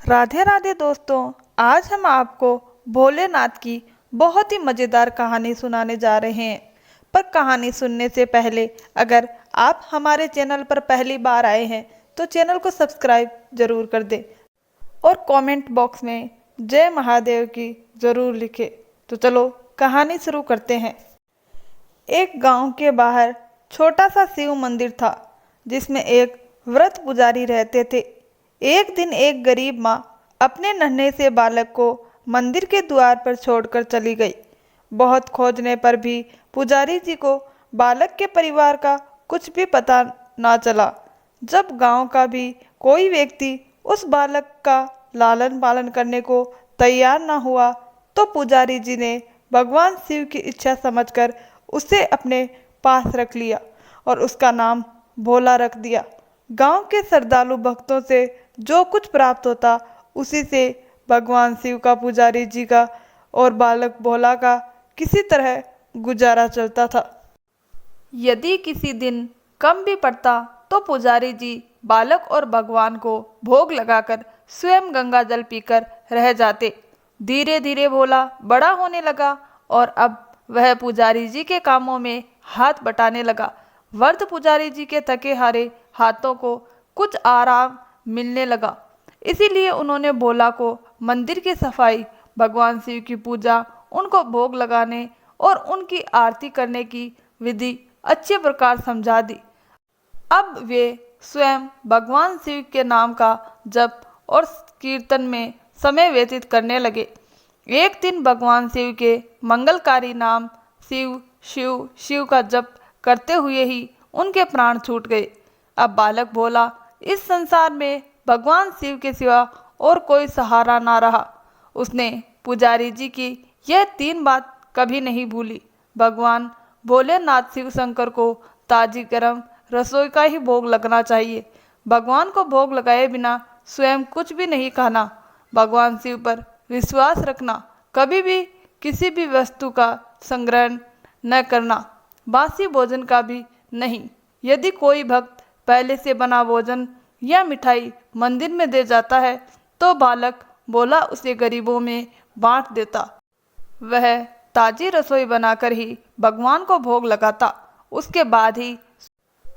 राधे राधे दोस्तों। आज हम आपको भोलेनाथ की बहुत ही मज़ेदार कहानी सुनाने जा रहे हैं। पर कहानी सुनने से पहले अगर आप हमारे चैनल पर पहली बार आए हैं तो चैनल को सब्सक्राइब जरूर कर दें और कमेंट बॉक्स में जय महादेव की जरूर लिखें। तो चलो कहानी शुरू करते हैं। एक गांव के बाहर छोटा सा शिव मंदिर था जिसमें एक व्रत पुजारी रहते थे। एक दिन एक गरीब माँ अपने नन्हे से बालक को मंदिर के द्वार पर छोड़कर चली गई। बहुत खोजने पर भी पुजारी जी को बालक के परिवार का कुछ भी पता ना चला। जब गांव का भी कोई व्यक्ति उस बालक का लालन पालन करने को तैयार ना हुआ तो पुजारी जी ने भगवान शिव की इच्छा समझकर उसे अपने पास रख लिया और उसका नाम भोला रख दिया। गांव के श्रद्धालु भक्तों से जो कुछ प्राप्त होता उसी से भगवान शिव का, पुजारी जी का और बालक भोला का किसी तरह गुजारा चलता था। यदि किसी दिन कम भी पड़ता तो पुजारी जी बालक और भगवान को भोग लगाकर स्वयं गंगा जल पीकर रह जाते। धीरे धीरे भोला बड़ा होने लगा और अब वह पुजारी जी के कामों में हाथ बटाने लगा। वृद्ध पुजारी जी के थके हारे हाथों को कुछ आराम मिलने लगा। इसीलिए उन्होंने भोला को मंदिर की सफाई, भगवान शिव की पूजा, उनको भोग लगाने और उनकी आरती करने की विधि अच्छे प्रकार समझा दी। अब वे स्वयं भगवान शिव के नाम का जप और कीर्तन में समय व्यतीत करने लगे। एक दिन भगवान शिव के मंगलकारी नाम शिव शिव शिव का जप करते हुए ही उनके प्राण छूट गए। अब बालक भोला इस संसार में भगवान शिव के सिवा और कोई सहारा ना रहा। उसने पुजारी जी की यह 3 बात कभी नहीं भूली। भगवान भोलेनाथ शिव शंकर को ताजी गरम रसोई का ही भोग लगना चाहिए। भगवान को भोग लगाए बिना स्वयं कुछ भी नहीं खाना। भगवान शिव पर विश्वास रखना। कभी भी किसी भी वस्तु का संग्रहण न करना, बासी भोजन का भी नहीं। यदि कोई भक्त पहले से बना भोजन या मिठाई मंदिर में दे जाता है तो बालक भोला उसे गरीबों में बांट देता। वह ताजी रसोई बनाकर ही भगवान को भोग लगाता। उसके बाद ही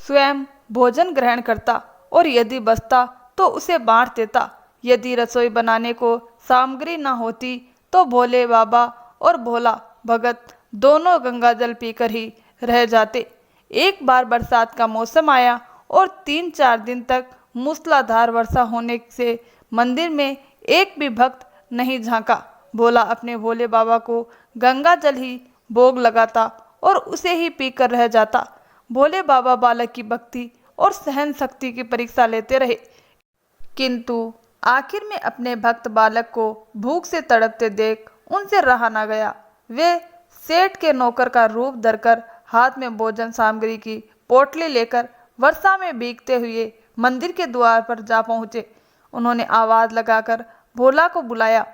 स्वयं भोजन ग्रहण करता और यदि बचता तो उसे बांट देता। यदि रसोई बनाने को सामग्री न होती तो भोले बाबा और भोला भगत दोनों गंगा जल पीकर ही रह जाते। एक बार बरसात का मौसम आया और 3-4 दिन तक मूसलाधार वर्षा होने से मंदिर में एक भी भक्त नहीं झांका। भोला अपने भोले बाबा को गंगा जल ही भोग लगाता और उसे ही पीकर रह जाता। भोले बाबा बालक की भक्ति और सहन शक्ति की परीक्षा लेते रहे, किंतु आखिर में अपने भक्त बालक को भूख से तड़पते देख उनसे रहा न गया। वे सेठ के नौकर का रूप धरकर हाथ में भोजन सामग्री की पोटली लेकर वर्षा में भीगते हुए मंदिर के द्वार पर जा पहुँचे। उन्होंने आवाज लगाकर भोला को बुलाया।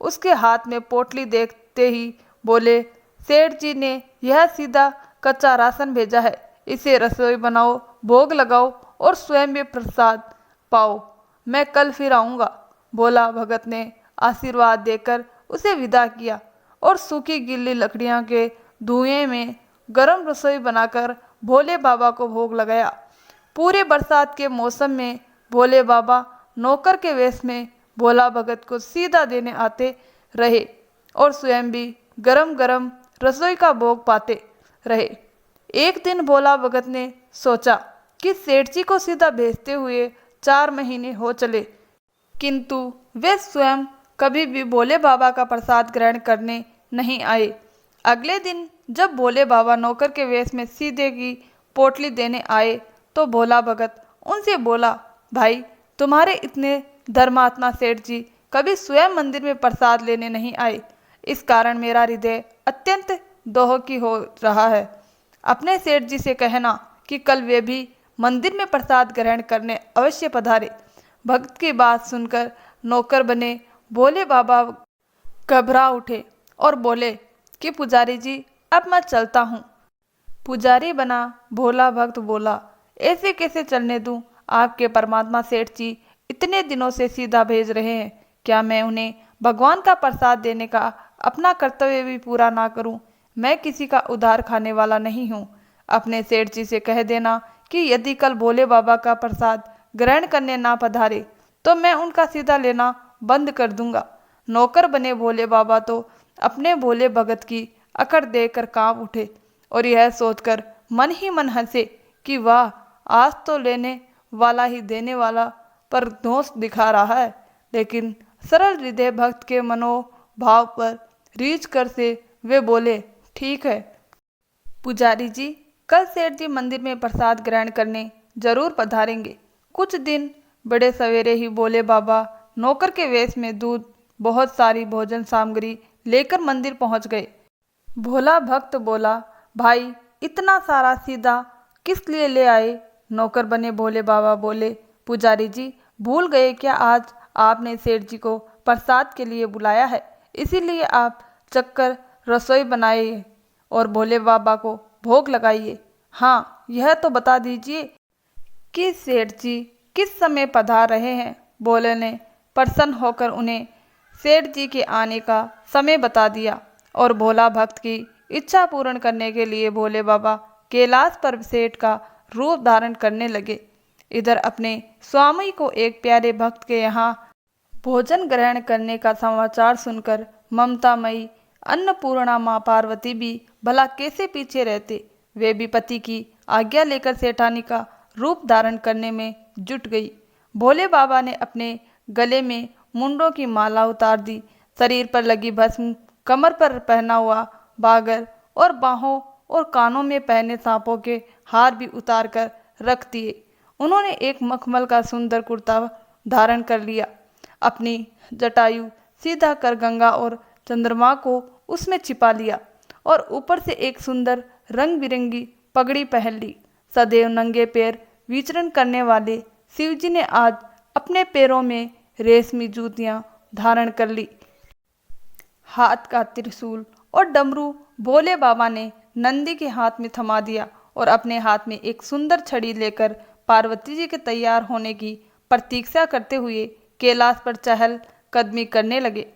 उसके हाथ में पोटली देखते ही बोले, सेठ जी ने यह सीधा कच्चा राशन भेजा है। इसे रसोई बनाओ, भोग लगाओ और स्वयं भी प्रसाद पाओ। मैं कल फिर आऊँगा। भोला भगत ने आशीर्वाद देकर उसे विदा किया और सूखी गीली लकड़ियाँ के धुएं में गरम रसोई बनाकर भोले बाबा को भोग लगाया। पूरे बरसात के मौसम में भोले बाबा नौकर के वेश में भोला भगत को सीधा देने आते रहे और स्वयं भी गरम गरम रसोई का भोग पाते रहे। एक दिन भोला भगत ने सोचा कि सेठ जी को सीधा भेजते हुए 4 महीने हो चले, किंतु वे स्वयं कभी भी भोले बाबा का प्रसाद ग्रहण करने नहीं आए। अगले दिन जब भोले बाबा नौकर के वेश में सीधे की पोटली देने आए तो भोला भगत उनसे बोला, भाई तुम्हारे इतने धर्मात्मा सेठ जी कभी स्वयं मंदिर में प्रसाद लेने नहीं आए। इस कारण मेरा हृदय अत्यंत दोहकी हो रहा है। अपने सेठ जी से कहना कि कल वे भी मंदिर में प्रसाद ग्रहण करने अवश्य पधारे। भक्त की बात सुनकर नौकर बने भोले बाबा घबरा उठे और बोले कि पुजारी जी अब मैं चलता हूँ। पुजारी बना भोला भक्त बोला, ऐसे कैसे चलने दूँ? आपके परमात्मा सेठ जी इतने दिनों से सीधा भेज रहे हैं, क्या मैं उन्हें भगवान का प्रसाद देने का अपना कर्तव्य भी पूरा ना करूं? मैं किसी का उधार खाने वाला नहीं हूं। अपने सेठ जी से कह देना कि यदि कल भोले बाबा का प्रसाद ग्रहण करने ना पधारे तो मैं उनका सीधा लेना बंद कर दूंगा। नौकर बने भोले बाबा तो अपने भोले भगत की अकड़ देकर कांप उठे और यह सोचकर मन ही मन हंसे कि वाह, आज तो लेने वाला ही देने वाला पर दोष दिखा रहा है। लेकिन सरल हृदय भक्त के मनोभाव पर रीझ कर से वे बोले, ठीक है पुजारी जी, कल सेठ जी मंदिर में प्रसाद ग्रहण करने जरूर पधारेंगे। कुछ दिन बड़े सवेरे ही भोले बाबा नौकर के वेश में दूध, बहुत सारी भोजन सामग्री लेकर मंदिर पहुंच गए। भोला भक्त बोला, भाई इतना सारा सीधा किस लिए ले आए? नौकर बने भोले बाबा बोले, पुजारी जी भूल गए क्या, आज आपने सेठ जी को प्रसाद के लिए बुलाया है, इसीलिए आप चक्कर रसोई बनाइए और भोले बाबा को भोग लगाइए। हाँ, यह तो बता दीजिए कि सेठ जी किस समय पधार रहे हैं? भोले ने प्रसन्न होकर उन्हें सेठ जी के आने का समय बता दिया और भोला भक्त की इच्छा पूर्ण करने के लिए भोले बाबा कैलाश पर सेठ का रूप धारण करने लगे। इधर अपने स्वामी को एक प्यारे भक्त के यहाँ भोजन ग्रहण करने का समाचार सुनकर ममतामयी अन्नपूर्णा माँ पार्वती भी भला कैसे पीछे रहते। वे भी पति की आज्ञा लेकर सेठानी का रूप धारण करने में जुट गई। भोले बाबा ने अपने गले में मुंडों की माला उतार दी, शरीर पर लगी भस्म, कमर पर पहना हुआ बागर और बाहों और कानों में पहने सांपों के हार भी उतार कर रख दिए। उन्होंने एक मखमल का सुंदर कुर्ता धारण कर लिया, अपनी जटायु सीधा कर गंगा और चंद्रमा को उसमें छिपा लिया और ऊपर से एक सुंदर रंग बिरंगी पगड़ी पहन ली। सदैव नंगे पैर विचरण करने वाले शिवजी ने आज अपने पैरों में रेशमी जूतियां धारण कर ली। हाथ का त्रिशूल और डमरू भोले बाबा ने नंदी के हाथ में थमा दिया और अपने हाथ में एक सुंदर छड़ी लेकर पार्वती जी के तैयार होने की प्रतीक्षा करते हुए कैलाश पर चहल कदमी करने लगे।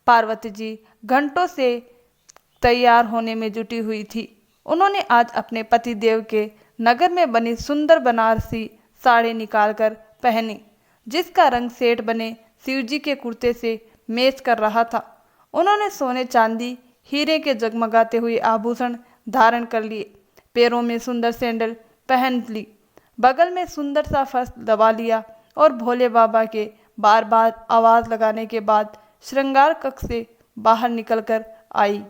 पार्वती जी घंटों से तैयार होने में जुटी हुई थी। उन्होंने आज अपने पति देव के नगर में बनी सुंदर बनारसी साड़ी निकालकर पहनी, जिसका रंग सेठ बने शिवजी के कुर्ते से मैच कर रहा था। उन्होंने सोने चांदी हीरे के जगमगाते हुए आभूषण धारण कर लिए, पैरों में सुंदर सैंडल पहन ली, बगल में सुंदर सा फर्श दबा लिया और भोले बाबा के बार बार आवाज लगाने के बाद श्रृंगार कक्ष से बाहर निकलकर आई।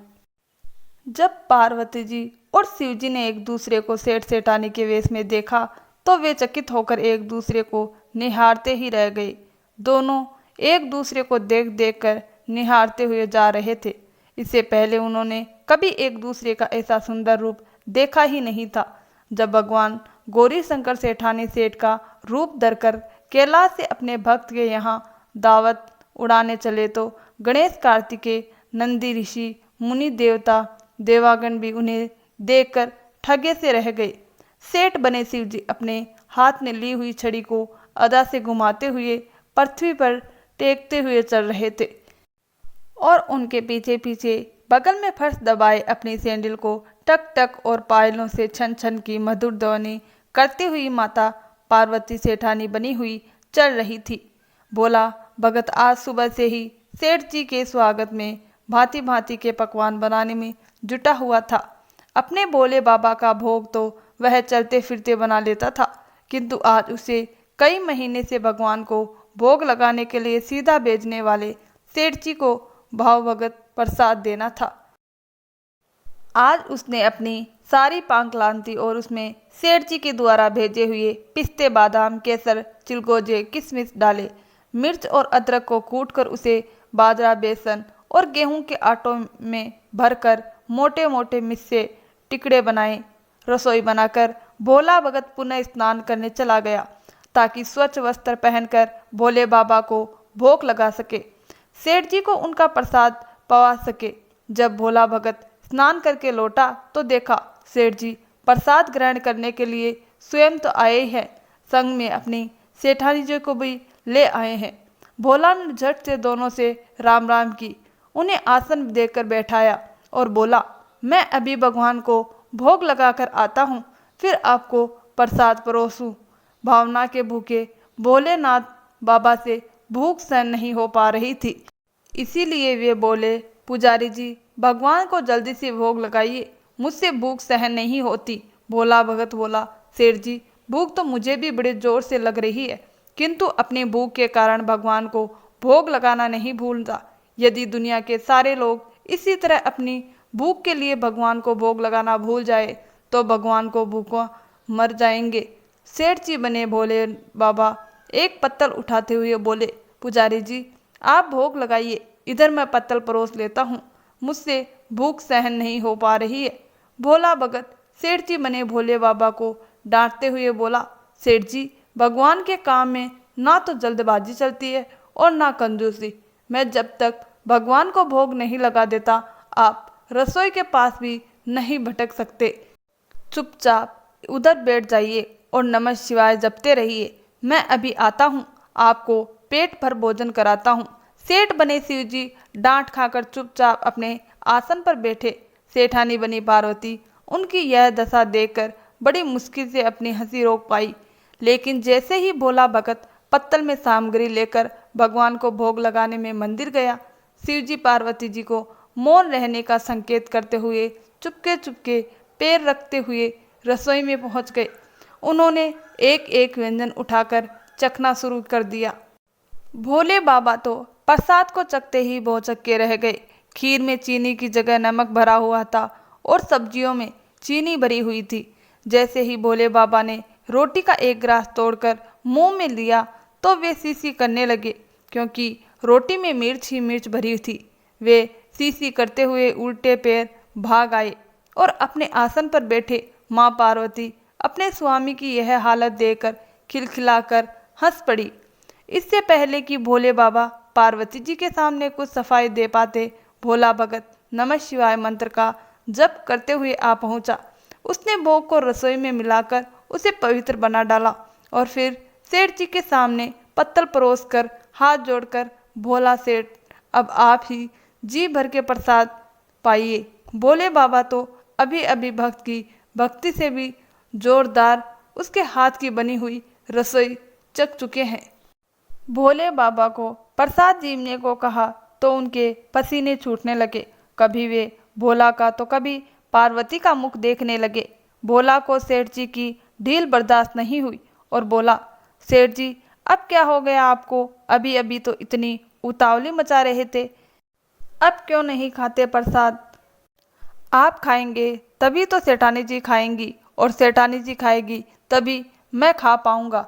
जब पार्वती जी और शिवजी ने एक दूसरे को सेठ सेठानी के वेश में देखा तो वे चकित होकर एक दूसरे को निहारते ही रह गए। दोनों एक दूसरे को देख देख कर निहारते हुए जा रहे थे। इससे पहले उन्होंने कभी एक दूसरे का ऐसा सुंदर रूप देखा ही नहीं था। जब भगवान गौरी शंकर सेठानी सेठ का रूप धरकर कैलाश से अपने भक्त के यहाँ दावत उड़ाने चले तो गणेश, कार्तिकेय, नंदी ऋषि, मुनि देवता, देवागण भी उन्हें देखकर ठगे से रह गए। सेठ बने शिवजी अपने हाथ में ली हुई छड़ी को अदा से घुमाते हुए पृथ्वी पर टेकते हुए चल रहे थे और उनके पीछे पीछे बगल में फर्श दबाए अपनी सैंडल को टक टक और पायलों से छन छन की मधुर ध्वनि करती हुई माता पार्वती सेठानी बनी हुई चल रही थी। भोला भगत आज सुबह से ही सेठ जी के स्वागत में भांति भांति के पकवान बनाने में जुटा हुआ था। अपने भोले बाबा का भोग तो वह चलते फिरते बना लेता था, किंतु आज उसे कई महीने से भगवान को भोग लगाने के लिए सीधा भेजने वाले सेठ जी को भावभगत प्रसाद देना था। आज उसने अपनी सारी पांकलांती और उसमें सेठ जी के द्वारा भेजे हुए पिस्ते, बादाम, केसर, चिलगोजे, किशमिश डाले। मिर्च और अदरक को कूटकर उसे बाजरा, बेसन और गेहूं के आटों में भरकर मोटे मोटे मिस्से टिकड़े बनाए। रसोई बनाकर भोला भगत पुनः स्नान करने चला गया ताकि स्वच्छ वस्त्र पहनकर भोले बाबा को भोग लगा सके, सेठ जी को उनका प्रसाद पवा सके। जब भोला भगत स्नान करके लौटा तो देखा सेठ जी प्रसाद ग्रहण करने के लिए स्वयं तो आए हैं, संग में अपनी सेठानी जी को भी ले आए हैं। भोला ने झट से दोनों से राम राम की, उन्हें आसन देकर बैठाया और बोला, मैं अभी भगवान को भोग लगाकर आता हूँ, फिर आपको प्रसाद परोसूं। भावना के भूखे भोलेनाथ बाबा से भूख सहन नहीं हो पा रही थी, इसीलिए वे बोले, पुजारी जी भगवान को जल्दी से भोग लगाइए, मुझसे भूख सहन नहीं होती। भोला भगत बोला, सेठ जी भूख तो मुझे भी बड़े जोर से लग रही है, किंतु अपनी भूख के कारण भगवान को भोग लगाना नहीं भूलता। यदि दुनिया के सारे लोग इसी तरह अपनी भूख के लिए भगवान को भोग लगाना भूल जाए तो भगवान को भूखा मर जाएंगे। सेठ जी बने भोले बाबा एक पत्तल उठाते हुए बोले, पुजारी जी आप भोग लगाइए, इधर मैं पत्तल परोस लेता हूँ, मुझसे भूख सहन नहीं हो पा रही है। भोला भगत सेठ जी बने भोले बाबा को डांटते हुए बोला, सेठ जी भगवान के काम में ना तो जल्दबाजी चलती है और ना कंजूसी। मैं जब तक भगवान को भोग नहीं लगा देता आप रसोई के पास भी नहीं भटक सकते। चुपचाप उधर बैठ जाइए और नमः शिवाय जपते रहिए। मैं अभी आता हूँ, आपको पेट भर भोजन कराता हूँ। सेठ बने शिव जी डांट खाकर चुपचाप अपने आसन पर बैठे। सेठानी बनी पार्वती उनकी यह दशा देखकर बड़ी मुश्किल से अपनी हंसी रोक पाई, लेकिन जैसे ही भोला भगत पत्तल में सामग्री लेकर भगवान को भोग लगाने में मंदिर गया, शिवजी पार्वती जी को मौन रहने का संकेत करते हुए चुपके चुपके पैर रखते हुए रसोई में पहुंच गए। उन्होंने एक एक व्यंजन उठाकर चखना शुरू कर दिया। भोले बाबा तो प्रसाद को चखते ही भौचक्के रह गए। खीर में चीनी की जगह नमक भरा हुआ था और सब्जियों में चीनी भरी हुई थी। जैसे ही भोले बाबा ने रोटी का एक ग्रास तोड़कर मुंह में लिया तो वे सीसी करने लगे, क्योंकि रोटी में मिर्च ही मिर्च भरी थी। वे सीसी करते हुए उल्टे पैर भाग आए और अपने आसन पर बैठे माँ पार्वती अपने स्वामी की यह हालत देखकर खिलखिलाकर हंस पड़ी। इससे पहले कि भोले बाबा पार्वती जी के सामने कुछ सफाई दे पाते, भोला भगत नमः शिवाय मंत्र का जप करते हुए आ पहुंचा। उसने भोग को रसोई में मिलाकर उसे पवित्र बना डाला और फिर सेठ जी के सामने पत्तल परोस कर हाथ जोड़कर, भोला सेठ अब आप ही जी भर के प्रसाद पाइए। भोले बाबा तो अभी अभी भक्त की भक्ति से भी जोरदार उसके हाथ की बनी हुई रसोई चख चुके हैं। भोले बाबा को प्रसाद जीवने को कहा तो उनके पसीने छूटने लगे। कभी वे भोला का तो कभी पार्वती का मुख देखने लगे। भोला को सेठ जी की ढील बर्दाश्त नहीं हुई और बोला, सेठ जी अब क्या हो गया आपको? अभी अभी तो इतनी उतावली मचा रहे थे, अब क्यों नहीं खाते प्रसाद? आप खाएंगे तभी तो सेठानी जी खाएंगी और सेठानी जी खाएगी तभी मैं खा पाऊंगा।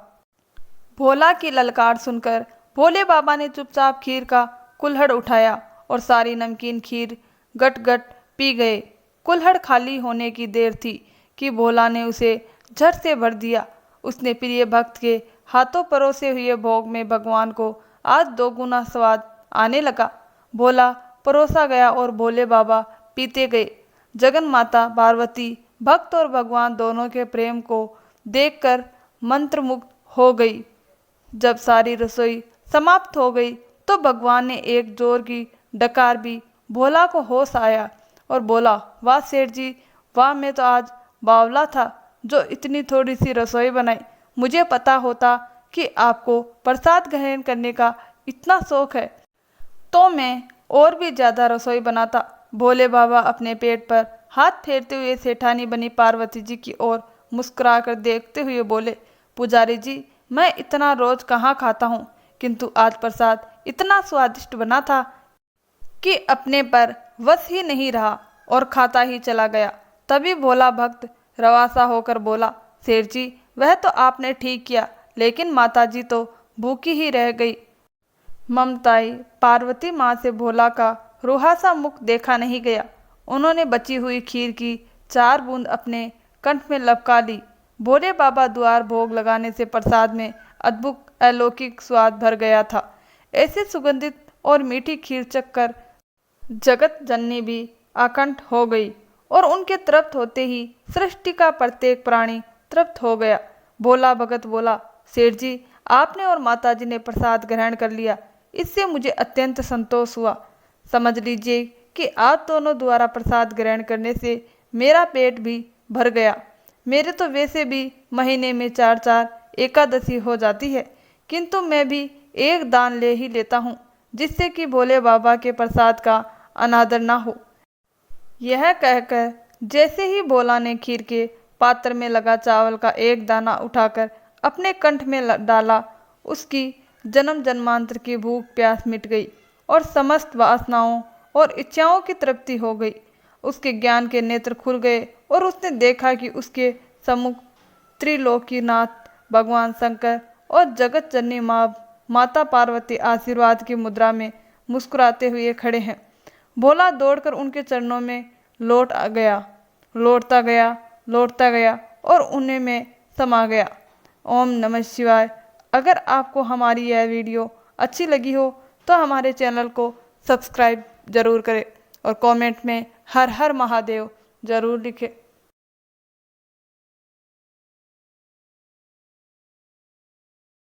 भोला की ललकार सुनकर भोले बाबा ने चुपचाप खीर का कुल्हड़ उठाया और सारी नमकीन खीर गट गट पी गए। कुल्हड़ खाली होने की देर थी कि भोला ने उसे झट से भर दिया। उसने प्रिय भक्त के हाथों परोसे हुए भोग में भगवान को आज दोगुना स्वाद आने लगा। भोला परोसा गया और भोले बाबा पीते गए। जगन माता पार्वती भक्त और भगवान दोनों के प्रेम को देखकर मंत्रमुग्ध हो गई। जब सारी रसोई समाप्त हो गई तो भगवान ने एक जोर की डकार भी। भोला को होश आया और बोला, वाह सेठ जी वाह, मैं तो आज बावला था जो इतनी थोड़ी सी रसोई बनाई। मुझे पता होता कि आपको प्रसाद ग्रहण करने का इतना शौक है तो मैं और भी ज़्यादा रसोई बनाता। भोले बाबा अपने पेट पर हाथ फेरते हुए सेठानी बनी पार्वती जी की ओर मुस्कुराकर देखते हुए बोले, पुजारी जी मैं इतना रोज कहाँ खाता हूँ, किंतु आज प्रसाद इतना स्वादिष्ट बना था कि अपने पर वश ही नहीं रहा और खाता ही चला गया। तभी भोला भक्त रवासा होकर बोला, सेठ जी वह तो आपने ठीक किया, लेकिन माताजी तो भूखी ही रह गई। ममताई पार्वती माँ से भोला का रूहासा मुख देखा नहीं गया। उन्होंने बची हुई खीर की 4 बूंद अपने कंठ में लपका ली। भोले बाबा द्वार भोग लगाने से प्रसाद में अद्भुत अलौकिक स्वाद भर गया था। ऐसे सुगंधित और मीठी खीर चखकर जगत जननी भी आकंठ हो गई और उनके तृप्त होते ही सृष्टि का प्रत्येक प्राणी तृप्त हो गया। भोला भगत बोला, सेठ जी आपने और माताजी ने प्रसाद ग्रहण कर लिया, इससे मुझे अत्यंत संतोष हुआ। समझ लीजिए कि आप दोनों द्वारा प्रसाद ग्रहण करने से मेरा पेट भी भर गया। मेरे तो वैसे भी महीने में 4-4 एकादशी हो जाती है, किंतु मैं भी एक दान ले ही लेता हूँ, जिससे कि भोले बाबा के प्रसाद का अनादर ना हो। यह कहकर जैसे ही भोला ने खीर के पात्र में लगा चावल का एक दाना उठाकर अपने कंठ में डाला, उसकी जन्म जन्मांतर की भूख प्यास मिट गई और समस्त वासनाओं और इच्छाओं की तृप्ति हो गई। उसके ज्ञान के नेत्र खुल गए और उसने देखा कि उसके सम्मुख त्रिलोकीनाथ भगवान शंकर और जगत जननी माता पार्वती आशीर्वाद की मुद्रा में मुस्कुराते हुए खड़े हैं। भोला दौड़कर उनके चरणों में लौटता गया और उन्हें में समा गया। ओम नमः शिवाय। अगर आपको हमारी यह वीडियो अच्छी लगी हो तो हमारे चैनल को सब्सक्राइब जरूर करें और कमेंट में हर हर महादेव जरूर लिखें।